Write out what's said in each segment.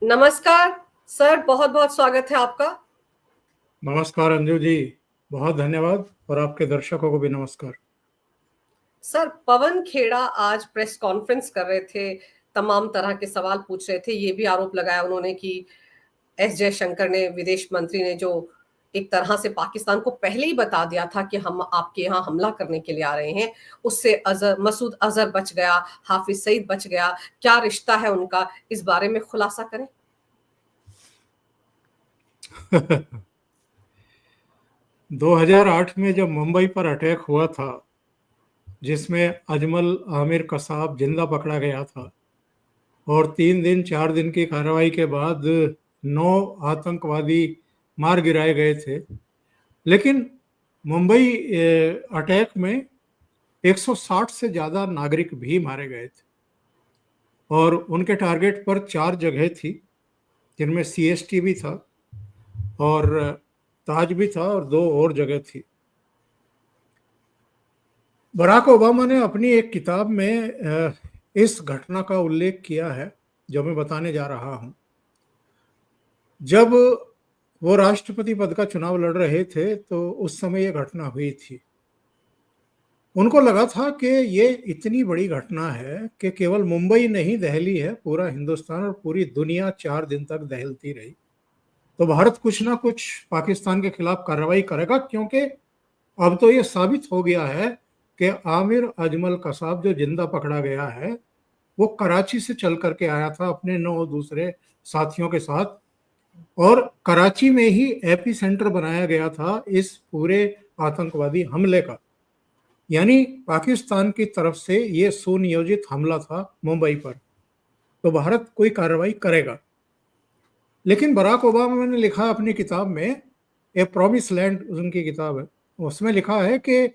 नमस्कार सर, बहुत बहुत स्वागत है आपका। नमस्कार अंजू जी, बहुत धन्यवाद और आपके दर्शकों को भी नमस्कार। सर, पवन खेड़ा आज प्रेस कॉन्फ्रेंस कर रहे थे, तमाम तरह के सवाल पूछ रहे थे। ये भी आरोप लगाया उन्होंने कि एस जयशंकर ने, विदेश मंत्री ने, जो एक तरह से पाकिस्तान को पहले ही बता दिया था कि हम आपके यहाँ हमला करने के लिए आ रहे हैं, उससे मसूद अजहर बच गया, हाफिज सईद बच गया। क्या रिश्ता है उनका, इस बारे में खुलासा करें। 2008 में जब मुंबई पर अटैक हुआ था, जिसमें अजमल आमिर कसाब जिंदा पकड़ा गया था और 3 दिन 4 दिन की कार्रवाई के बाद 9 आतंकवादी मार गिराए गए थे। लेकिन मुंबई अटैक में 160 से ज़्यादा नागरिक भी मारे गए थे और उनके टारगेट पर 4 जगह थी, जिनमें सीएसटी भी था और ताज भी था और 2 और जगह थी। बराक ओबामा ने अपनी एक किताब में इस घटना का उल्लेख किया है, जो मैं बताने जा रहा हूं। जब वो राष्ट्रपति पद का चुनाव लड़ रहे थे तो उस समय ये घटना हुई थी। उनको लगा था कि ये इतनी बड़ी घटना है कि केवल मुंबई नहीं दहली है, पूरा हिंदुस्तान और पूरी दुनिया 4 दिन तक दहलती रही। तो भारत कुछ ना कुछ पाकिस्तान के खिलाफ कार्रवाई करेगा, क्योंकि अब तो ये साबित हो गया है कि आमिर अजमल कसाब जो जिंदा पकड़ा गया है, वो कराची से चल करके आया था अपने 9 दूसरे साथियों के साथ, और कराची में ही एपी सेंटर बनाया गया था इस पूरे आतंकवादी हमले का। यानी पाकिस्तान की तरफ से ये सुनियोजित हमला था मुंबई पर। तो भारत कोई कार्रवाई करेगा। लेकिन बराक ओबामा ने लिखा अपनी किताब में, ए प्रॉमिस लैंड उनकी किताब है, उसमें लिखा है कि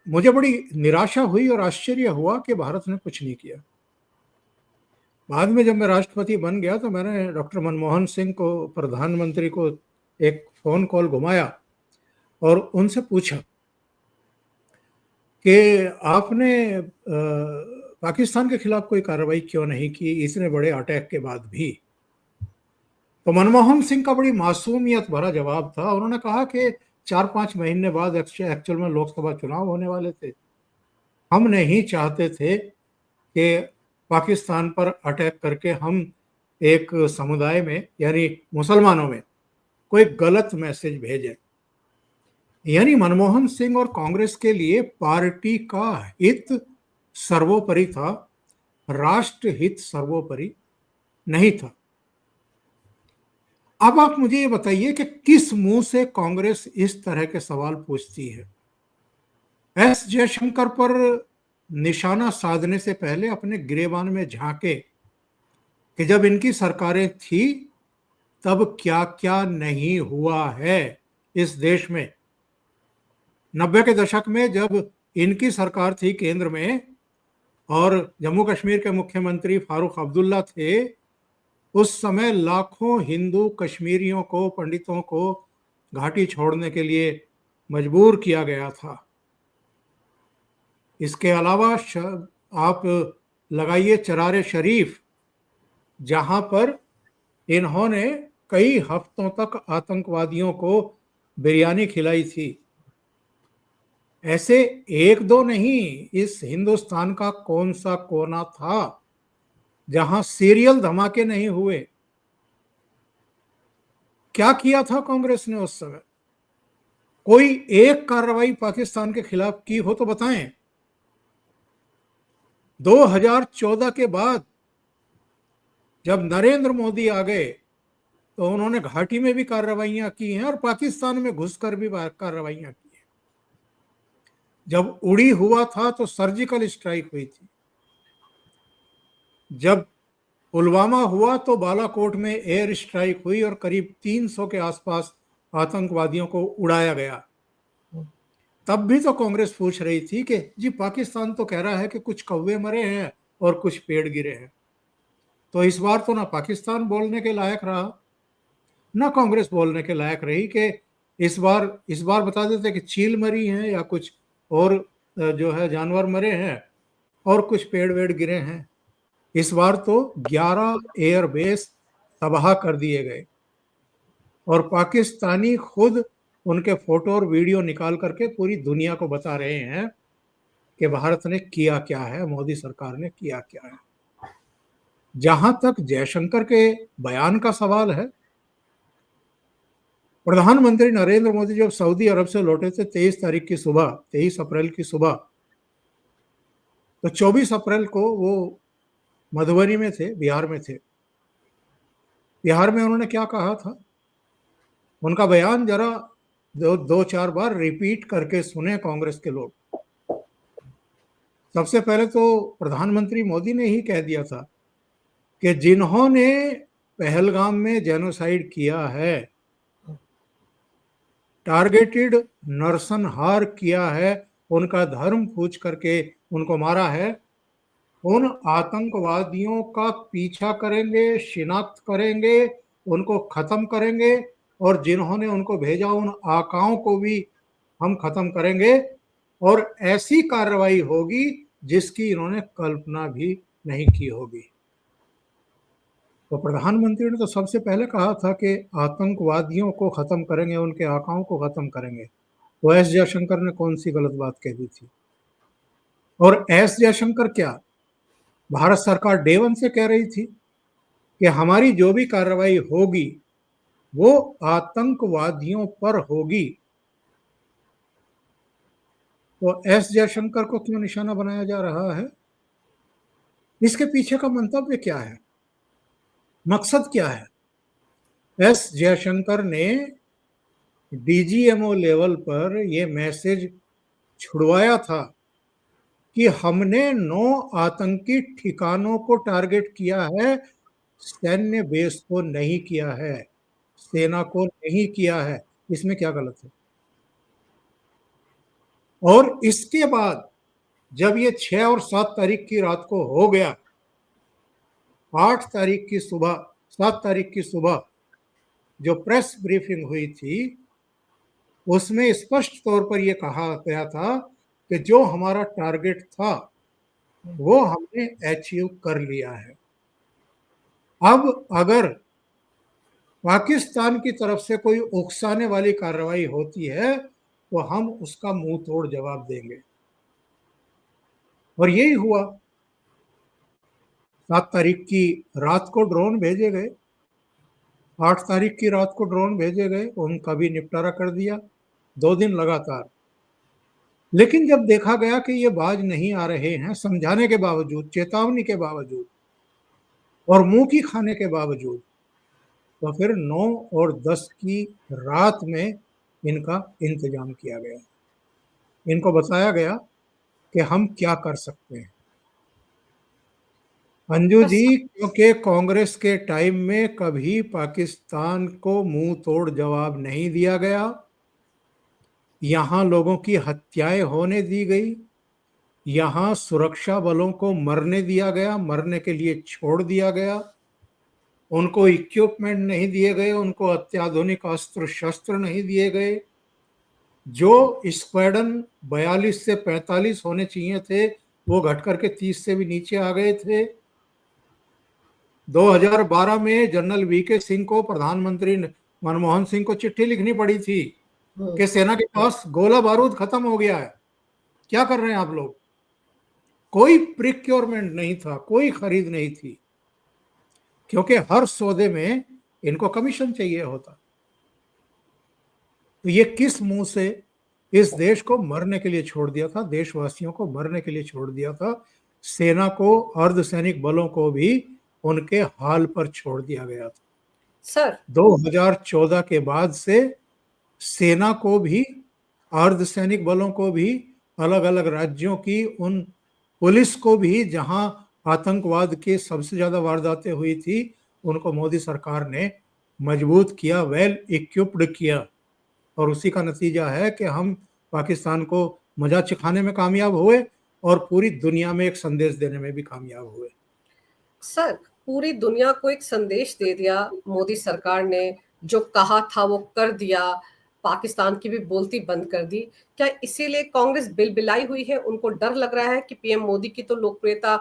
मुझे बड़ी निराशा हुई और आश्चर्य हुआ कि भारत ने कुछ नहीं किया। बाद में जब मैं राष्ट्रपति बन गया तो मैंने डॉक्टर मनमोहन सिंह को, प्रधानमंत्री को, एक फोन कॉल घुमाया और उनसे पूछा कि आपने पाकिस्तान के खिलाफ कोई कार्रवाई क्यों नहीं की इतने बड़े अटैक के बाद भी। तो मनमोहन सिंह का बड़ी मासूमियत भरा जवाब था। उन्होंने कहा कि 4-5 महीने बाद एक्चुअल में लोकसभा चुनाव होने वाले थे। हम नहीं चाहते थे कि पाकिस्तान पर अटैक करके हम एक समुदाय में, यानी मुसलमानों में, कोई गलत मैसेज भेजें। यानी मनमोहन सिंह और कांग्रेस के लिए पार्टी का हित सर्वोपरि था, राष्ट्र हित सर्वोपरि नहीं था। अब आप मुझे ये बताइए कि किस मुंह से कांग्रेस इस तरह के सवाल पूछती है। एस जयशंकर पर निशाना साधने से पहले अपने गिरेबान में झांके कि जब इनकी सरकारें थी तब क्या क्या नहीं हुआ है इस देश में। 90 के दशक में जब इनकी सरकार थी केंद्र में और जम्मू कश्मीर के मुख्यमंत्री फारूक अब्दुल्ला थे, उस समय लाखों हिंदू कश्मीरियों को, पंडितों को घाटी छोड़ने के लिए मजबूर किया गया था। इसके अलावा आप लगाइए चरारे शरीफ, जहां पर इन्होंने कई हफ्तों तक आतंकवादियों को बिरयानी खिलाई थी। ऐसे एक दो नहीं, इस हिंदुस्तान का कौन सा कोना था जहां सीरियल धमाके नहीं हुए। क्या किया था कांग्रेस ने उस समय? कोई एक कार्रवाई पाकिस्तान के खिलाफ की हो तो बताएं। 2014 के बाद जब नरेंद्र मोदी आ गए तो उन्होंने घाटी में भी कार्रवाइयां की हैं और पाकिस्तान में घुसकर भी कार्रवाइयां की हैं। जब उड़ी हुआ था तो सर्जिकल स्ट्राइक हुई थी। जब पुलवामा हुआ तो बालाकोट में एयर स्ट्राइक हुई और करीब 300 के आसपास आतंकवादियों को उड़ाया गया। तब भी तो कांग्रेस पूछ रही थी कि जी पाकिस्तान तो कह रहा है कि कुछ कौवे मरे हैं और कुछ पेड़ गिरे हैं। तो इस बार तो ना पाकिस्तान बोलने के लायक रहा, ना कांग्रेस बोलने के लायक रही कि इस बार बता देते कि चील मरी हैं या कुछ और जो है जानवर मरे हैं और कुछ पेड़ वेड़ गिरे हैं। इस बार तो 11 एयरबेस तबाह कर दिए गए और पाकिस्तानी खुद उनके फोटो और वीडियो निकाल करके पूरी दुनिया को बता रहे हैं कि भारत ने किया क्या है, मोदी सरकार ने किया क्या है। जहां तक जयशंकर के बयान का सवाल है, प्रधानमंत्री नरेंद्र मोदी जब सऊदी अरब से लौटे थे 23 अप्रैल की सुबह, तो 24 अप्रैल को वो मधुबनी में थे, बिहार में थे। बिहार में उन्होंने क्या कहा था, उनका बयान जरा दो चार बार रिपीट करके सुने कांग्रेस के लोग। सबसे पहले तो प्रधानमंत्री मोदी ने ही कह दिया था कि जिन्होंने पहलगाम में जेनोसाइड किया है, टारगेटेड नरसंहार किया है, उनका धर्म पूछ करके उनको मारा है, उन आतंकवादियों का पीछा करेंगे, शिनाख्त करेंगे, उनको खत्म करेंगे और जिन्होंने उनको भेजा उन आकाओं को भी हम खत्म करेंगे और ऐसी कार्रवाई होगी जिसकी इन्होंने कल्पना भी नहीं की होगी। तो प्रधानमंत्री ने तो सबसे पहले कहा था कि आतंकवादियों को खत्म करेंगे, उनके आकाओं को खत्म करेंगे। तो एस जयशंकर ने कौन सी गलत बात कह दी थी? और एस जयशंकर क्या, भारत सरकार डे वन से कह रही थी कि हमारी जो भी कार्रवाई होगी वो आतंकवादियों पर होगी। तो एस जयशंकर को क्यों निशाना बनाया जा रहा है? इसके पीछे का मंतव्य क्या है, मकसद क्या है? एस जयशंकर ने डीजीएमओ लेवल पर यह मैसेज छुड़वाया था कि हमने 9 आतंकी ठिकानों को टारगेट किया है, सैन्य बेस को नहीं किया है, सेना को नहीं किया है। इसमें क्या गलत है? और इसके बाद जब ये 6 और 7 तारीख की रात को हो गया, 8 तारीख की सुबह, 7 तारीख की सुबह जो प्रेस ब्रीफिंग हुई थी, उसमें स्पष्ट तौर पर यह कहा गया था कि जो हमारा टारगेट था वो हमने अचीव कर लिया है। अब अगर पाकिस्तान की तरफ से कोई उकसाने वाली कार्रवाई होती है तो हम उसका मुंह तोड़ जवाब देंगे, और यही हुआ। 7 तारीख की रात को ड्रोन भेजे गए, 8 तारीख की रात को ड्रोन भेजे गए, उनका भी निपटारा कर दिया 2 दिन लगातार। लेकिन जब देखा गया कि ये बाज नहीं आ रहे हैं, समझाने के बावजूद, चेतावनी के बावजूद और मुंह की खाने के बावजूद, तो फिर 9 और 10 की रात में इनका इंतजाम किया गया। इनको बताया गया कि हम क्या कर सकते हैं। अंजू जी, क्योंकि कांग्रेस के टाइम में कभी पाकिस्तान को मुंह तोड़ जवाब नहीं दिया गया, यहां लोगों की हत्याएं होने दी गई, यहां सुरक्षा बलों को मरने दिया गया, मरने के लिए छोड़ दिया गया, उनको इक्विपमेंट नहीं दिए गए, उनको अत्याधुनिक अस्त्र शस्त्र नहीं दिए गए। जो स्क्वाड्रन 42 से 45 होने चाहिए थे वो घट करके 30 से भी नीचे आ गए थे। 2012 में जनरल वीके सिंह को, प्रधानमंत्री मनमोहन सिंह को चिट्ठी लिखनी पड़ी थी कि सेना के पास गोला बारूद खत्म हो गया है, क्या कर रहे हैं आप लोग? कोई प्रिक्योरमेंट नहीं था, कोई खरीद नहीं थी, क्योंकि हर सौदे में इनको कमीशन चाहिए होता। तो ये किस मुंह से इस देश को मरने के लिए छोड़ दिया था, देशवासियों को मरने के लिए छोड़ दिया था, सेना को, अर्धसैनिक बलों को भी उनके हाल पर छोड़ दिया गया था। सर 2014 के बाद से सेना को भी, अर्धसैनिक बलों को भी, अलग अलग राज्यों की उन पुलिस को भी जहां आतंकवाद के सबसे ज्यादा वारदातें हुई थी, उनको मोदी सरकार ने मजबूत किया, वेल इक्विप्ड किया, और उसी का नतीजा है कि हम पाकिस्तान को मजा चखाने में कामयाब हुए और पूरी दुनिया में एक संदेश देने में भी कामयाब हुए। सर, पूरी दुनिया को एक संदेश दे दिया मोदी सरकार ने, जो कहा था वो कर दिया, पाकिस्तान की भी बोलती बंद कर दी। क्या इसीलिए कांग्रेस बिलबिलाई हुई है? उनको डर लग रहा है कि पीएम मोदी की तो लोकप्रियता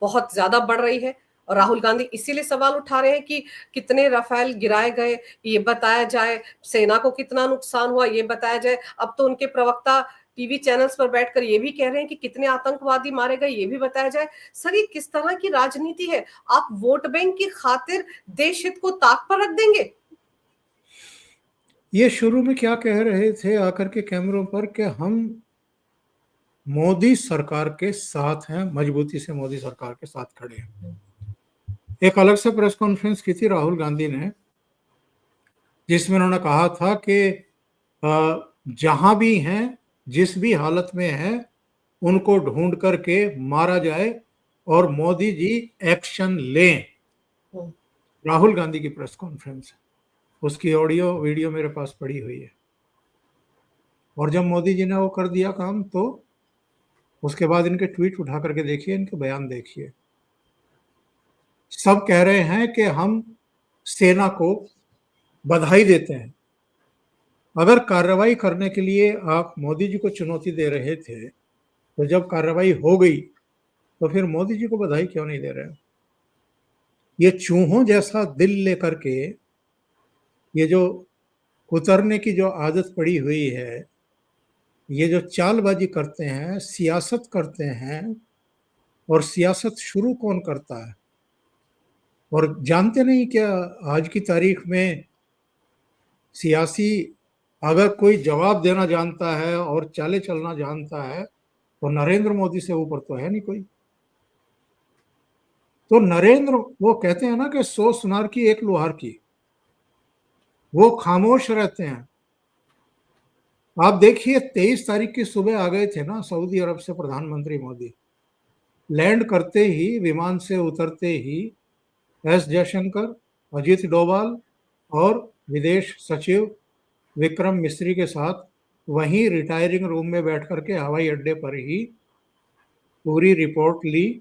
बहुत ज्यादा बढ़ रही है। और राहुल गांधी इसीलिए सवाल उठा रहे हैं कि कितने राफेल गिराए गए ये बताया जाए, सेना को कितना नुकसान हुआ ये बताया जाए। अब तो उनके प्रवक्ता टीवी चैनल्स पर बैठकर ये भी कह रहे हैं कि कितने आतंकवादी मारे गए ये भी बताया जाए। सर ये किस तरह की राजनीति है? आप वोट बैंक की खातिर देश हित को ताक पर रख देंगे? ये शुरू में क्या कह रहे थे आकर के कैमरों पर कि हम मोदी सरकार के साथ हैं, मजबूती से मोदी सरकार के साथ खड़े हैं। एक अलग से प्रेस कॉन्फ्रेंस की थी राहुल गांधी ने, जिसमें उन्होंने कहा था कि जहां भी हैं, जिस भी हालत में हैं, उनको ढूंढ करके मारा जाए और मोदी जी एक्शन लें। राहुल गांधी की प्रेस कॉन्फ्रेंस, उसकी ऑडियो वीडियो मेरे पास पड़ी हुई है। और जब मोदी जी ने वो कर दिया काम, तो उसके बाद इनके ट्वीट उठा करके देखिए, इनके बयान देखिए। सब कह रहे हैं कि हम सेना को बधाई देते हैं। अगर कार्रवाई करने के लिए आप मोदी जी को चुनौती दे रहे थे, तो जब कार्रवाई हो गई तो फिर मोदी जी को बधाई क्यों नहीं दे रहे? ये चूहों जैसा दिल लेकर के, ये जो कुतरने की जो आदत पड़ी हुई है, ये जो चालबाजी करते हैं, सियासत करते हैं, और सियासत शुरू कौन करता है? और जानते नहीं क्या, आज की तारीख में सियासी अगर कोई जवाब देना जानता है और चाले चलना जानता है, तो नरेंद्र मोदी से ऊपर तो है नहीं कोई। तो नरेंद्र, वो कहते हैं ना कि 100 सुनार की एक लोहार की, वो खामोश रहते हैं। आप देखिए 23 तारीख की सुबह आ गए थे ना सऊदी अरब से प्रधानमंत्री मोदी। लैंड करते ही, विमान से उतरते ही एस जयशंकर, अजीत डोभाल और विदेश सचिव विक्रम मिस्री के साथ वहीं रिटायरिंग रूम में बैठ करके हवाई अड्डे पर ही पूरी रिपोर्ट ली,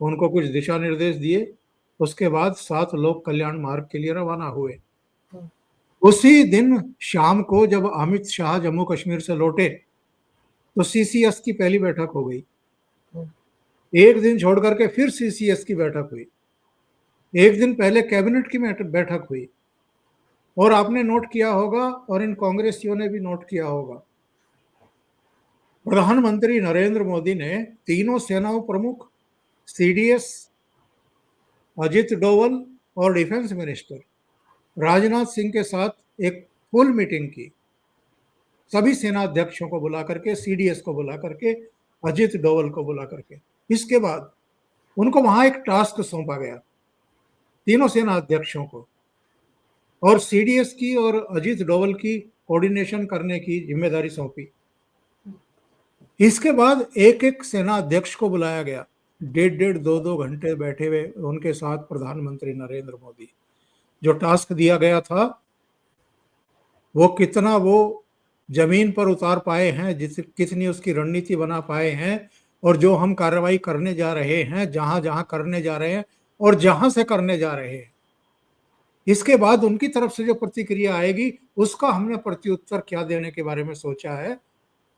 उनको कुछ दिशा निर्देश दिए। उसके बाद 7 लोक कल्याण मार्ग के लिए रवाना हुए। उसी दिन शाम को जब अमित शाह जम्मू कश्मीर से लौटे, तो सीसीएस की पहली बैठक हो गई। एक दिन छोड़ करके फिर सीसीएस की बैठक हुई। एक दिन पहले कैबिनेट की बैठक हुई। और आपने नोट किया होगा, और इन कांग्रेसियों ने भी नोट किया होगा, प्रधानमंत्री नरेंद्र मोदी ने तीनों सेनाओं प्रमुख, सीडीएस, अजित डोवल और डिफेंस मिनिस्टर राजनाथ सिंह के साथ एक फुल मीटिंग की। सभी सेना अध्यक्षों को बुला करके, सीडीएस को बुला करके, अजित डोवल को बुला करके। इसके बाद उनको वहां एक टास्क सौंपा गया, तीनों सेना अध्यक्षों को, और सीडीएस की और अजीत डोवल की कोऑर्डिनेशन करने की जिम्मेदारी सौंपी। इसके बाद एक एक सेना अध्यक्ष को बुलाया गया। 1.5 2 घंटे बैठे हुए उनके साथ प्रधानमंत्री नरेंद्र मोदी। जो टास्क दिया गया था वो कितना वो जमीन पर उतार पाए हैं, कितनी उसकी रणनीति बना पाए हैं, और जो हम कार्रवाई करने जा रहे हैं, जहां जहां करने जा रहे हैं और जहां से करने जा रहे हैं, इसके बाद उनकी तरफ से जो प्रतिक्रिया आएगी उसका हमने प्रत्युत्तर क्या देने के बारे में सोचा है,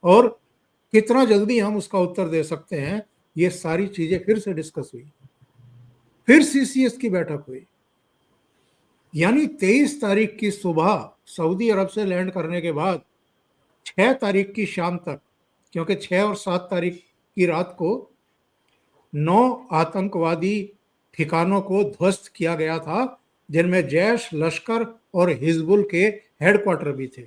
और कितना जल्दी हम उसका उत्तर दे सकते हैं। ये सारी चीजें फिर से डिस्कस हुई। फिर सीसीएस की बैठक हुई। यानी 23 तारीख की सुबह सऊदी अरब से लैंड करने के बाद 6 तारीख की शाम तक, क्योंकि 6 और 7 तारीख की रात को 9 आतंकवादी ठिकानों को ध्वस्त किया गया था, जिनमें जैश, लश्कर और हिजबुल के हेडक्वार्टर भी थे।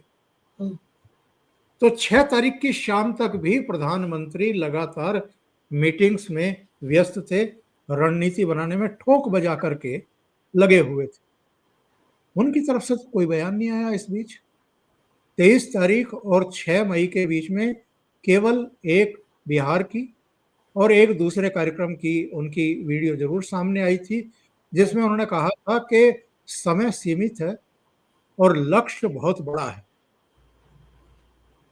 तो 6 तारीख की शाम तक भी प्रधानमंत्री लगातार मीटिंग्स में व्यस्त थे, रणनीति बनाने में ठोक बजा करके लगे हुए थे। उनकी तरफ से तो कोई बयान नहीं आया इस बीच। 23 तारीख और 6 मई के बीच में केवल एक बिहार की और एक दूसरे कार्यक्रम की उनकी वीडियो जरूर सामने आई थी, जिसमें उन्होंने कहा था कि समय सीमित है और लक्ष्य बहुत बड़ा है।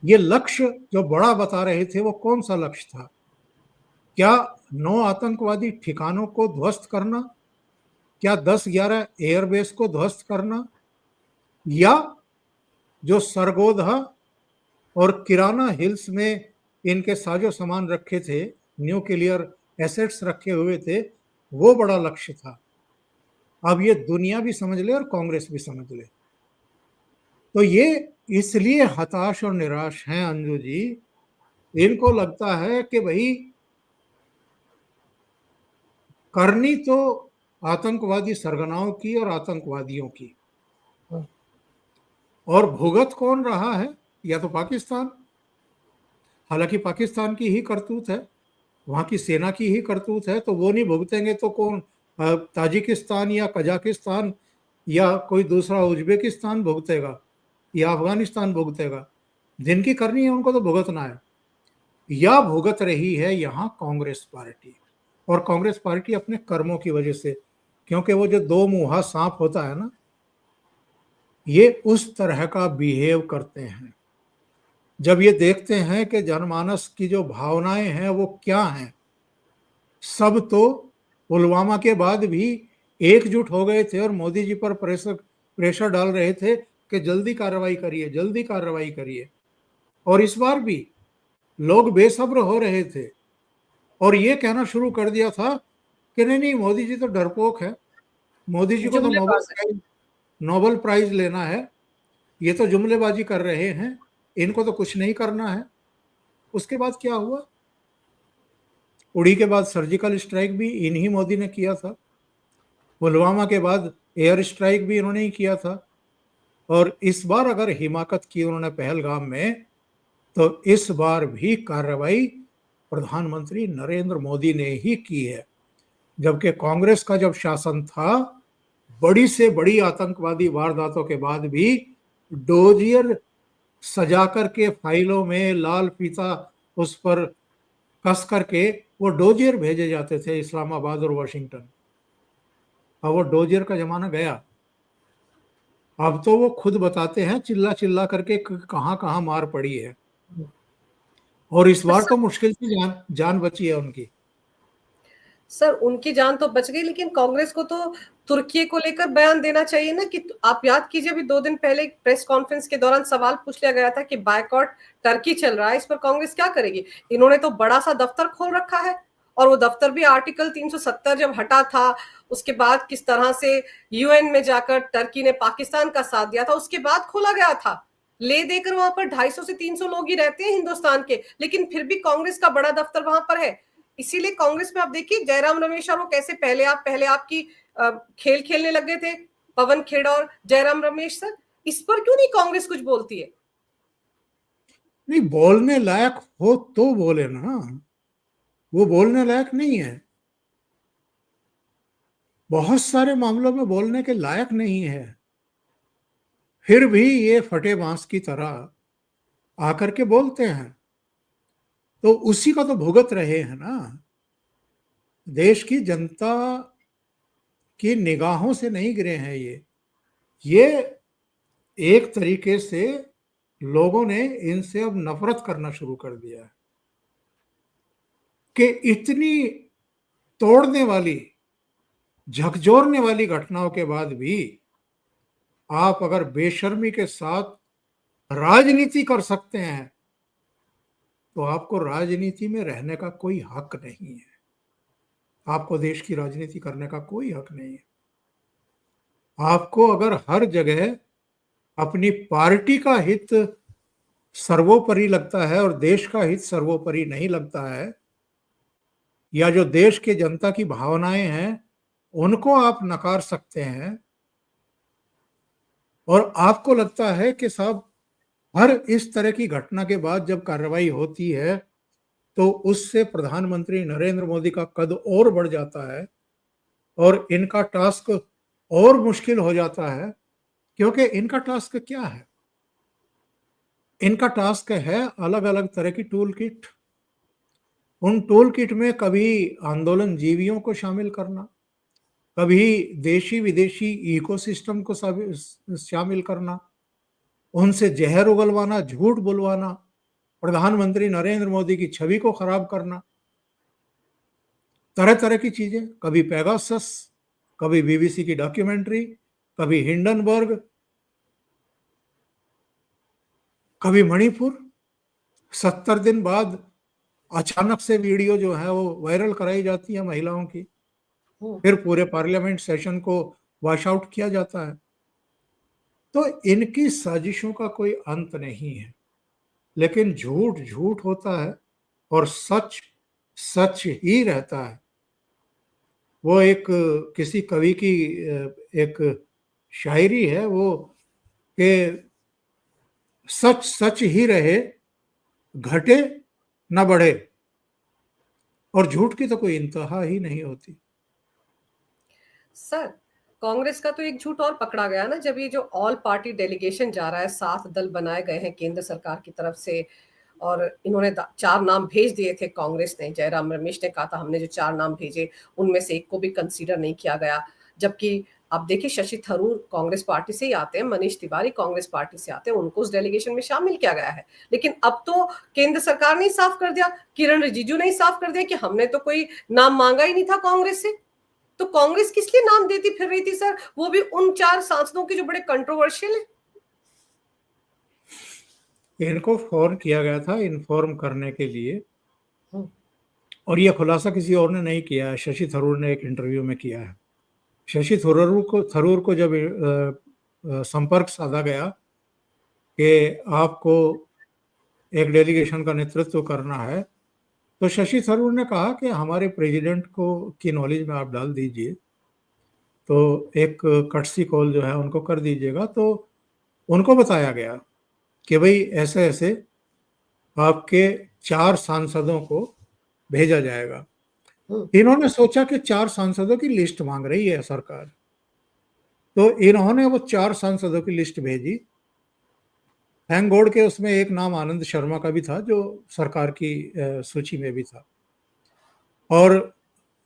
ये लक्ष्य जो बड़ा बता रहे थे वो कौन सा लक्ष्य था? क्या 9 आतंकवादी ठिकानों को ध्वस्त करना, क्या 10-11 एयरबेस को ध्वस्त करना, या जो सरगोधा और किराना हिल्स में इनके साजो सामान रखे थे, न्यूक्लियर एसेट्स रखे हुए थे, वो बड़ा लक्ष्य था। अब ये दुनिया भी समझ ले और कांग्रेस भी समझ ले। तो ये इसलिए हताश और निराश हैं अंजू जी। इनको लगता है कि भाई करनी तो आतंकवादी सरगनाओं की और आतंकवादियों की, और भुगत कौन रहा है? या तो पाकिस्तान। हालांकि पाकिस्तान की ही करतूत है, वहां की सेना की ही करतूत है, तो वो नहीं भुगतेंगे तो कौन? ताजिकिस्तान या कजाकिस्तान या कोई दूसरा उज्बेकिस्तान भुगतेगा या अफगानिस्तान भुगतेगा? जिनकी करनी है उनको तो भुगतना है। या भुगत रही है यहाँ कांग्रेस पार्टी, और कांग्रेस पार्टी अपने कर्मों की वजह से, क्योंकि वो जो दो मुंहा सांप होता है ना, ये उस तरह का बिहेव करते हैं। जब ये देखते हैं कि जनमानस की जो भावनाएं हैं वो क्या हैं, सब तो पुलवामा के बाद भी एकजुट हो गए थे और मोदी जी पर प्रेशर प्रेशर डाल रहे थे कि जल्दी कार्रवाई करिए, जल्दी कार्रवाई करिए। और इस बार भी लोग बेसब्र हो रहे थे और ये कहना शुरू कर दिया था कि नहीं नहीं, मोदी जी तो डरपोक है, मोदी जी को तो जुमलेबाज है। नोबेल प्राइज लेना है, ये तो जुमलेबाजी कर रहे हैं, इनको तो कुछ नहीं करना है। उसके बाद क्या हुआ? उड़ी के बाद सर्जिकल स्ट्राइक भी इन्हीं मोदी ने किया था, पुलवामा के बाद एयर स्ट्राइक भी इन्होंने ही किया था, और इस बार अगर हिमाकत की उन्होंने पहलगाम में, तो इस बार भी कार्रवाई प्रधानमंत्री नरेंद्र मोदी ने ही की है। जबकि कांग्रेस का जब शासन था, बड़ी से बड़ी आतंकवादी वारदातों के बाद भी डोजियर सजा करके फाइलों में लाल फीता उस पर कस करके वो डोजियर भेजे जाते थे इस्लामाबाद और वाशिंगटन। अब वो डोजियर का जमाना गया। अब तो वो खुद बताते हैं चिल्ला चिल्ला करके कहां कहां मार पड़ी है, और इस पर बार तो मुश्किल से जान जान बची है उनकी। सर उनकी जान तो बच गई, लेकिन कांग्रेस को तो तुर्की को लेकर बयान देना चाहिए ना। कि आप याद कीजिए, अभी 2 दिन पहले प्रेस कॉन्फ्रेंस के दौरान सवाल पूछ लिया गया था कि बायकॉट टर्की चल रहा है, इस पर कांग्रेस क्या करेगी? इन्होंने तो बड़ा सा दफ्तर खोल रखा है, और वो दफ्तर भी आर्टिकल 370 जब हटा था, उसके बाद किस तरह से यूएन में जाकर टर्की ने पाकिस्तान का साथ दिया था, उसके बाद खोला गया था। ले देकर वहां पर 250 से 300 लोग ही रहते हैं हिंदुस्तान के, लेकिन फिर भी कांग्रेस का बड़ा दफ्तर वहां पर है। इसीलिए कांग्रेस में आप देखिए जयराम रमेश और वो कैसे पहले आपकी खेल खेलने लग गए थे, पवन खेड़ा और जयराम रमेश सर। इस पर क्यों नहीं कांग्रेस कुछ बोलती है? नहीं, बोलने लायक हो तो बोले ना, वो बोलने लायक नहीं है। बहुत सारे मामलों में बोलने के लायक नहीं है, फिर भी ये फटे बांस की तरह आकर के बोलते हैं, तो उसी का तो भुगत रहे हैं ना। देश की जनता की निगाहों से नहीं गिरे हैं ये एक तरीके से लोगों ने इनसे अब नफरत करना शुरू कर दिया है कि इतनी तोड़ने वाली, झकझोरने वाली घटनाओं के बाद भी आप अगर बेशर्मी के साथ राजनीति कर सकते हैं, तो आपको राजनीति में रहने का कोई हक नहीं है। आपको देश की राजनीति करने का कोई हक नहीं है। आपको अगर हर जगह अपनी पार्टी का हित सर्वोपरि लगता है और देश का हित सर्वोपरि नहीं लगता है, या जो देश के जनता की भावनाएं हैं उनको आप नकार सकते हैं, और आपको लगता है कि साहब हर इस तरह की घटना के बाद जब कार्रवाई होती है तो उससे प्रधानमंत्री नरेंद्र मोदी का कद और बढ़ जाता है और इनका टास्क और मुश्किल हो जाता है। क्योंकि इनका टास्क क्या है? इनका टास्क है अलग अलग तरह की टूल किट। उन टूल किट में कभी आंदोलन जीवियों को शामिल करना, कभी देशी विदेशी इकोसिस्टम को शामिल करना, उनसे जहर उगलवाना, झूठ बुलवाना, प्रधानमंत्री नरेंद्र मोदी की छवि को खराब करना, तरह तरह की चीजें। कभी पेगासस, कभी बीबीसी की डॉक्यूमेंट्री, कभी हिंडनबर्ग, कभी मणिपुर। 70 दिन बाद अचानक से वीडियो जो है वो वायरल कराई जाती है महिलाओं की, फिर पूरे पार्लियामेंट सेशन को वॉश आउट किया जाता है। तो इनकी साजिशों का कोई अंत नहीं है, लेकिन झूठ झूठ होता है और सच सच ही रहता है। वो एक किसी कवि की एक शायरी है वो, कि सच सच ही रहे, घटे न बढ़े, और झूठ की तो कोई इंतहा ही नहीं होती। सर, कांग्रेस का तो एक झूठ और पकड़ा गया ना, जब ये जो ऑल पार्टी डेलीगेशन जा रहा है, 7 दल बनाए गए हैं केंद्र सरकार की तरफ से, और इन्होंने 4 नाम भेज दिए थे कांग्रेस ने। जयराम रमेश ने कहा था हमने जो 4 नाम भेजे उनमें से एक को भी कंसीडर नहीं किया गया, जबकि आप देखिए शशि थरूर कांग्रेस पार्टी से ही आते हैं, मनीष तिवारी कांग्रेस पार्टी से आते हैं, उनको उस डेलीगेशन में शामिल किया गया है। लेकिन अब तो केंद्र सरकार ने साफ कर दिया, किरण रिजिजू ने साफ कर दिया कि हमने तो कोई नाम मांगा ही नहीं था कांग्रेस से। तो कांग्रेस किस लिए नाम देती फिर रही थी सर, वो भी उन 4 सांसदों के जो बड़े कंट्रोवर्शियल है? इनको फोन किया गया था इन्फॉर्म करने के लिए, और यह खुलासा किसी और ने नहीं किया है, शशि थरूर ने एक इंटरव्यू में किया है। शशि थरूर को जब संपर्क साधा गया कि आपको एक डेलीगेशन का नेतृत्व करना है, तो शशि थरूर ने कहा कि हमारे प्रेसिडेंट को की नॉलेज में आप डाल दीजिए, तो एक कर्टसी कॉल जो है उनको कर दीजिएगा। तो उनको बताया गया कि भाई ऐसे ऐसे आपके 4 सांसदों को भेजा जाएगा। इन्होंने सोचा कि 4 सांसदों की लिस्ट मांग रही है सरकार, तो इन्होंने वो 4 सांसदों की लिस्ट भेजी। थैंक गॉड के उसमें एक नाम आनंद शर्मा का भी था जो सरकार की सूची में भी था। और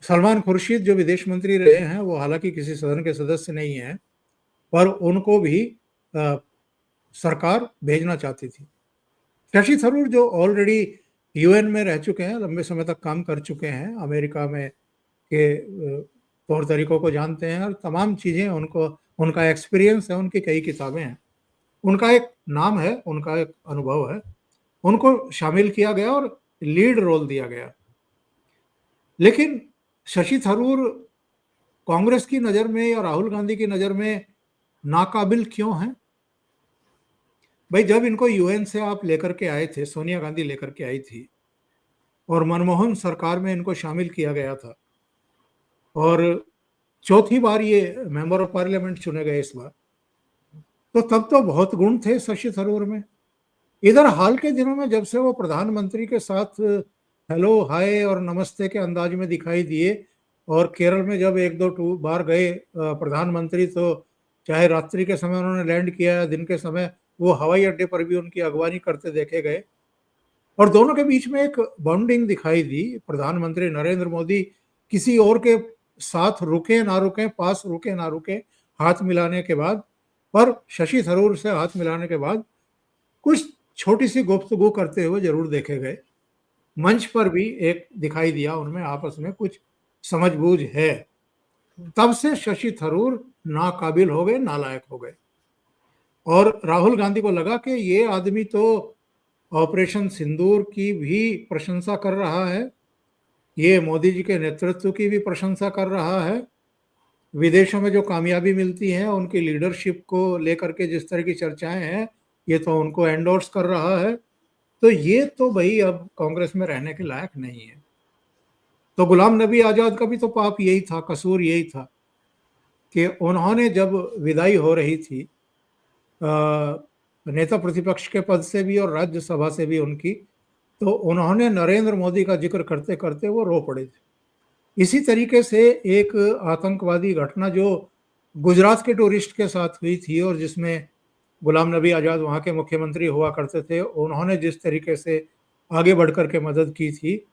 सलमान खुर्शीद जो विदेश मंत्री रहे हैं, वो हालांकि किसी सदन के सदस्य नहीं हैं, पर उनको भी सरकार भेजना चाहती थी। शशि थरूर जो ऑलरेडी यूएन में रह चुके हैं, लंबे समय तक काम कर चुके हैं, अमेरिका में के तौर तरीकों को जानते हैं और तमाम चीज़ें उनको, उनका एक्सपीरियंस है, उनकी कई किताबें हैं, उनका एक नाम है, उनका एक अनुभव है, उनको शामिल किया गया और लीड रोल दिया गया। लेकिन शशि थरूर कांग्रेस की नज़र में या राहुल गांधी की नज़र में नाकाबिल क्यों हैं? भाई जब इनको यूएन से आप लेकर के आए थे, सोनिया गांधी लेकर के आई थी, और मनमोहन सरकार में इनको शामिल किया गया था, और चौथी बार ये मेंबर ऑफ पार्लियामेंट चुने गए इस बार, तो तब तो बहुत गुण थे शशि थरूर में। इधर हाल के दिनों में जब से वो प्रधानमंत्री के साथ हेलो हाय और नमस्ते के अंदाज में दिखाई दिए, और केरल में जब 1-2 बार गए प्रधानमंत्री, तो चाहे रात्रि के समय उन्होंने लैंड किया या दिन के समय, वो हवाई अड्डे पर भी उनकी अगवानी करते देखे गए, और दोनों के बीच में एक बॉन्डिंग दिखाई दी। प्रधानमंत्री नरेंद्र मोदी किसी और के साथ रुके ना रुके, पास रुके ना रुके, हाथ मिलाने के बाद, पर शशि थरूर से हाथ मिलाने के बाद कुछ छोटी सी गुफ्तगू करते हुए जरूर देखे गए। मंच पर भी एक दिखाई दिया, उनमें आपस में कुछ समझबूझ है। तब से शशि थरूर नाकाबिल हो गए, नालायक हो गए, और राहुल गांधी को लगा कि ये आदमी तो ऑपरेशन सिंदूर की भी प्रशंसा कर रहा है, ये मोदी जी के नेतृत्व की भी प्रशंसा कर रहा है, विदेशों में जो कामयाबी मिलती है उनकी लीडरशिप को लेकर के जिस तरह की चर्चाएं हैं, ये तो उनको एंडोर्स कर रहा है, तो ये तो भाई अब कांग्रेस में रहने के लायक नहीं है। तो गुलाम नबी आजाद का भी तो पाप यही था, कसूर यही था कि उन्होंने जब विदाई हो रही थी नेता प्रतिपक्ष के पद से भी और राज्यसभा से भी उनकी, तो उन्होंने नरेंद्र मोदी का जिक्र करते करते वो रो पड़े थे। इसी तरीके से एक आतंकवादी घटना जो गुजरात के टूरिस्ट के साथ हुई थी, और जिसमें गुलाम नबी आज़ाद वहाँ के मुख्यमंत्री हुआ करते थे, उन्होंने जिस तरीके से आगे बढ़ कर के मदद की थी,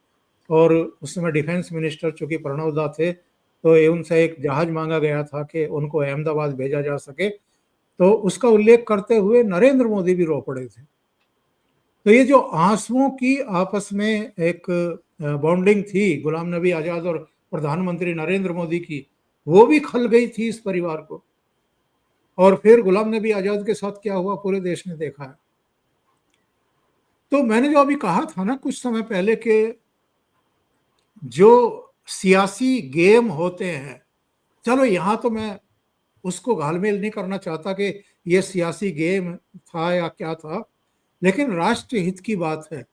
और उस समय डिफेंस मिनिस्टर चूँकि प्रणव दा थे, तो उनसे एक जहाज़ मांगा गया था कि उनको अहमदाबाद भेजा जा सके, तो उसका उल्लेख करते हुए नरेंद्र मोदी भी रो पड़े थे। तो ये जो आंसुओं की आपस में एक बॉन्डिंग थी गुलाम नबी आज़ाद और प्रधानमंत्री नरेंद्र मोदी की, वो भी खल गई थी इस परिवार को। और फिर गुलाम नबी आज़ाद के साथ क्या हुआ पूरे देश ने देखा है। तो मैंने जो अभी कहा था ना कुछ समय पहले के जो सियासी गेम होते हैं, चलो यहाँ तो मैं उसको घालमेल नहीं करना चाहता कि ये सियासी गेम था या क्या था, लेकिन राष्ट्र हित की बात है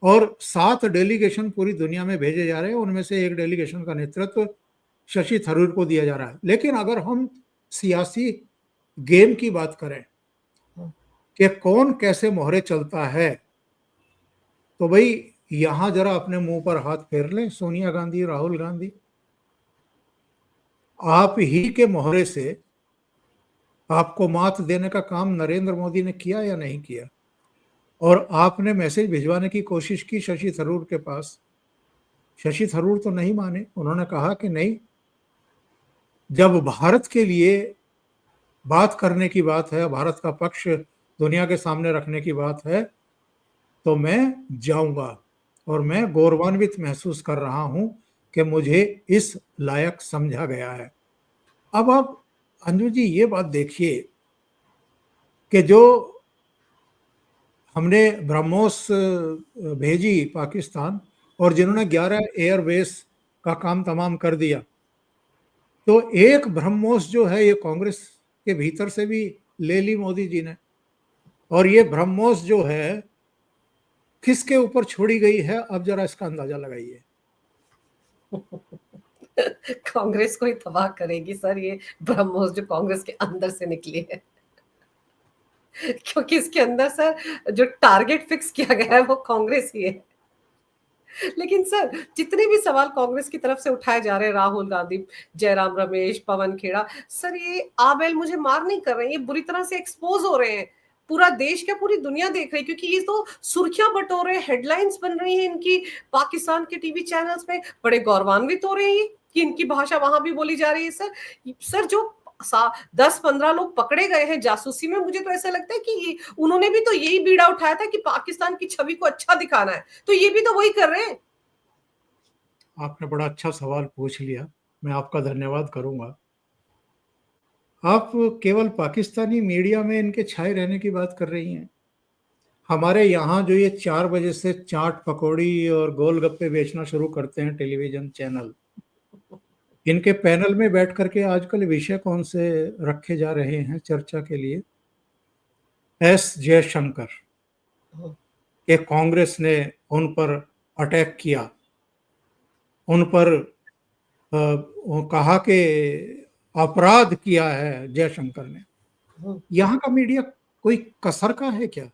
और 7 डेलीगेशन पूरी दुनिया में भेजे जा रहे हैं, उनमें से एक डेलीगेशन का नेतृत्व शशि थरूर को दिया जा रहा है। लेकिन अगर हम सियासी गेम की बात करें कि कौन कैसे मोहरे चलता है, तो भाई यहां जरा अपने मुंह पर हाथ फेर लें सोनिया गांधी, राहुल गांधी। आप ही के मोहरे से आपको मात देने का काम नरेंद्र मोदी ने किया या नहीं किया? और आपने मैसेज भिजवाने की कोशिश की शशि थरूर के पास, शशि थरूर तो नहीं माने, उन्होंने कहा कि नहीं, जब भारत के लिए बात करने की बात है, भारत का पक्ष दुनिया के सामने रखने की बात है, तो मैं जाऊंगा और मैं गौरवान्वित महसूस कर रहा हूं कि मुझे इस लायक समझा गया है। अब आप अंजू जी ये बात देखिए कि जो हमने ब्रह्मोस भेजी पाकिस्तान और जिन्होंने 11 एयरबेस का काम तमाम कर दिया, तो एक ब्रह्मोस जो है ये कांग्रेस के भीतर से भी ले ली मोदी जी ने। और ये ब्रह्मोस जो है किसके ऊपर छोड़ी गई है, अब जरा इसका अंदाजा लगाइए। कांग्रेस को ही तबाह करेगी सर ये ब्रह्मोस जो कांग्रेस के अंदर से निकली है। क्योंकि इसके अंदर सर जो टारगेट फिक्स किया गया है वो कांग्रेस ही है। लेकिन सर जितने भी सवाल कांग्रेस की तरफ से उठाए जा रहे हैं, राहुल गांधी, जयराम रमेश, पवन खेड़ा, सर ये आबेल मुझे मार नहीं कर रहे हैं, ये बुरी तरह से एक्सपोज हो रहे हैं। पूरा देश क्या पूरी दुनिया देख रही है, क्योंकि ये तो सुर्खियां बटोर रहे हैं, हेडलाइंस बन रही हैं इनकी पाकिस्तान के टीवी चैनल्स में, बड़े गौरवान्वित हो रहे हैं कि इनकी भाषा वहां भी बोली जा रही है। सर जो 10-15 लोग पकड़े गए हैं जासूसी में, मुझे तो ऐसा लगता है कि उन्होंने भी तो यही बीड़ा उठाया था कि पाकिस्तान की छवि को अच्छा दिखाना है, तो ये भी तो वही कर रहे हैं। आपने बड़ा अच्छा सवाल पूछ लिया, मैं आपका धन्यवाद करूंगा। आप केवल पाकिस्तानी मीडिया में इनके छाए रहने की बात कर रही हैं। हमारे यहाँ जो ये 4 बजे से चाट पकौड़ी और गोलगप्पे बेचना शुरू करते हैं टेलीविजन चैनल, इनके पैनल में बैठ करके आजकल विषय कौन से रखे जा रहे हैं चर्चा के लिए? एस जयशंकर के कांग्रेस ने उन पर अटैक किया, उन पर कहा कि अपराध किया है जयशंकर ने। यहाँ का मीडिया कोई कसर का है क्या?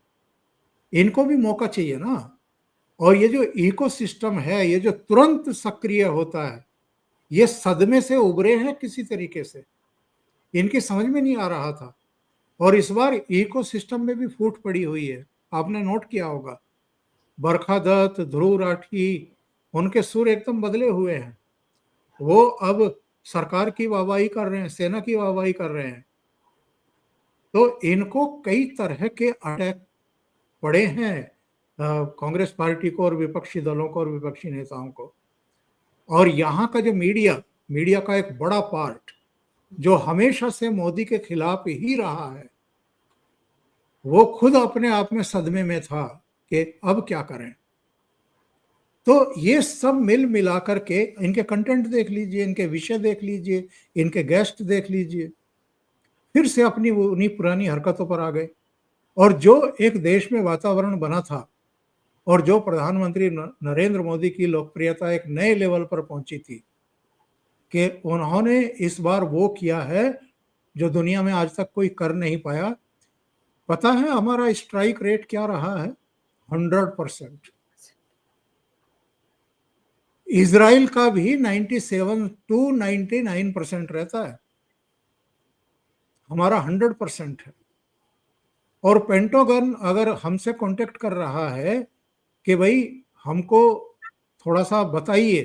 इनको भी मौका चाहिए ना। और ये जो इकोसिस्टम है, ये जो तुरंत सक्रिय होता है, ये सदमे से उभरे हैं किसी तरीके से, इनकी समझ में नहीं आ रहा था। और इस बार इकोसिस्टम में भी फूट पड़ी हुई है। आपने नोट किया होगा, बरखा दत्त, ध्रुव राठी, उनके सुर एकदम बदले हुए हैं। वो अब सरकार की वाहवाही कर रहे हैं, सेना की वाहवाही कर रहे हैं। तो इनको कई तरह के अटैक पड़े हैं कांग्रेस पार्टी को और विपक्षी दलों को और विपक्षी नेताओं को। और यहाँ का जो मीडिया का एक बड़ा पार्ट जो हमेशा से मोदी के खिलाफ ही रहा है, वो खुद अपने आप में सदमे में था कि अब क्या करें। तो ये सब मिल मिला करके, इनके कंटेंट देख लीजिए, इनके विषय देख लीजिए, इनके गेस्ट देख लीजिए, फिर से अपनी उन्हीं पुरानी हरकतों पर आ गए। और जो एक देश में वातावरण बना था और जो प्रधानमंत्री नरेंद्र मोदी की लोकप्रियता एक नए लेवल पर पहुंची थी कि उन्होंने इस बार वो किया है जो दुनिया में आज तक कोई कर नहीं पाया। पता है हमारा स्ट्राइक रेट क्या रहा है? 100%। इजराइल का भी 97 to 99% रहता है, हमारा 100% है। और पेंटागन अगर हमसे कांटेक्ट कर रहा है कि भाई हमको थोड़ा सा बताइए,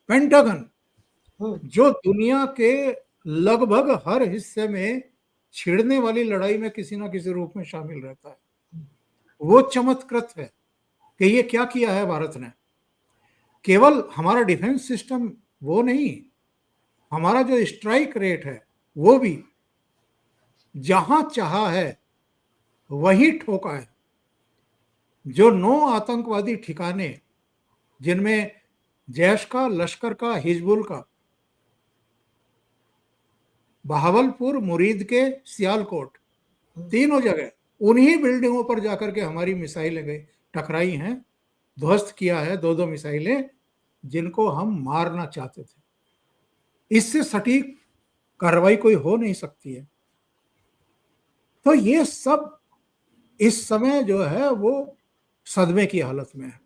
पेंटागन जो दुनिया के लगभग हर हिस्से में छिड़ने वाली लड़ाई में किसी ना किसी रूप में शामिल रहता है, वो चमत्कृत है कि ये क्या किया है भारत ने। केवल हमारा डिफेंस सिस्टम वो नहीं, हमारा जो स्ट्राइक रेट है वो भी जहां चाहा है वही ठोका है। जो 9 आतंकवादी ठिकाने, जिनमें जैश का, लश्कर का, हिजबुल का, बहावलपुर, मुरीद के, सियालकोट, तीनों जगह उन्हीं बिल्डिंगों पर जाकर के हमारी मिसाइलें गई, टकराई हैं, ध्वस्त किया है 2-2 मिसाइलें, जिनको हम मारना चाहते थे। इससे सटीक कार्रवाई कोई हो नहीं सकती है। तो ये सब इस समय जो है वो सदमे की हालत में है,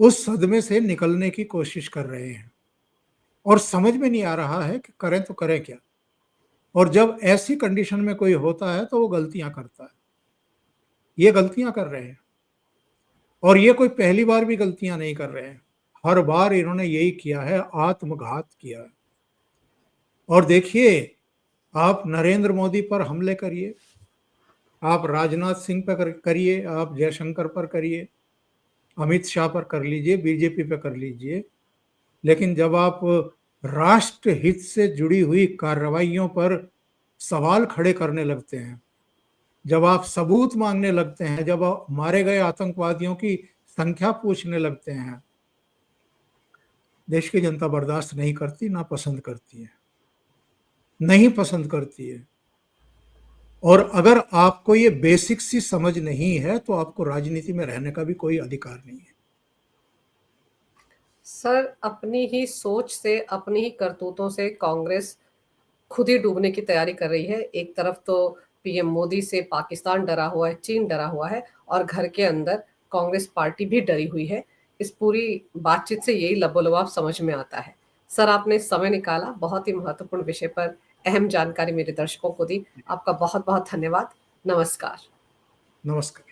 उस सदमे से निकलने की कोशिश कर रहे हैं और समझ में नहीं आ रहा है कि करें तो करें क्या। और जब ऐसी कंडीशन में कोई होता है तो वो गलतियां करता है, ये गलतियां कर रहे हैं। और ये कोई पहली बार भी गलतियां नहीं कर रहे हैं, हर बार इन्होंने यही किया है, आत्मघात किया है। और देखिए, आप नरेंद्र मोदी पर हमले करिए, आप राजनाथ सिंह पर करिए, आप जयशंकर पर करिए, अमित शाह पर कर लीजिए, बीजेपी पर कर लीजिए, लेकिन जब आप राष्ट्र हित से जुड़ी हुई कार्रवाइयों पर सवाल खड़े करने लगते हैं, जब आप सबूत मांगने लगते हैं, जब आप मारे गए आतंकवादियों की संख्या पूछने लगते हैं, देश की जनता बर्दाश्त नहीं करती, ना पसंद करती है, नहीं पसंद करती है। और अगर आपको ये बेसिक सी समझ नहीं है तो आपको राजनीति में रहने का भी कोई अधिकार नहीं है। सर, अपनी ही सोच से, अपनी ही करतूतों से कांग्रेस खुद ही डूबने की तैयारी कर रही है। एक तरफ तो पीएम मोदी से पाकिस्तान डरा हुआ है, चीन डरा हुआ है, और घर के अंदर कांग्रेस पार्टी भी डरी हुई है। इस पूरी बातचीत से यही लबोलबाब समझ में आता है। सर, आपने समय निकाला, बहुत ही महत्वपूर्ण विषय पर अहम जानकारी मेरे दर्शकों को दी। आपका बहुत बहुत धन्यवाद। नमस्कार। नमस्कार।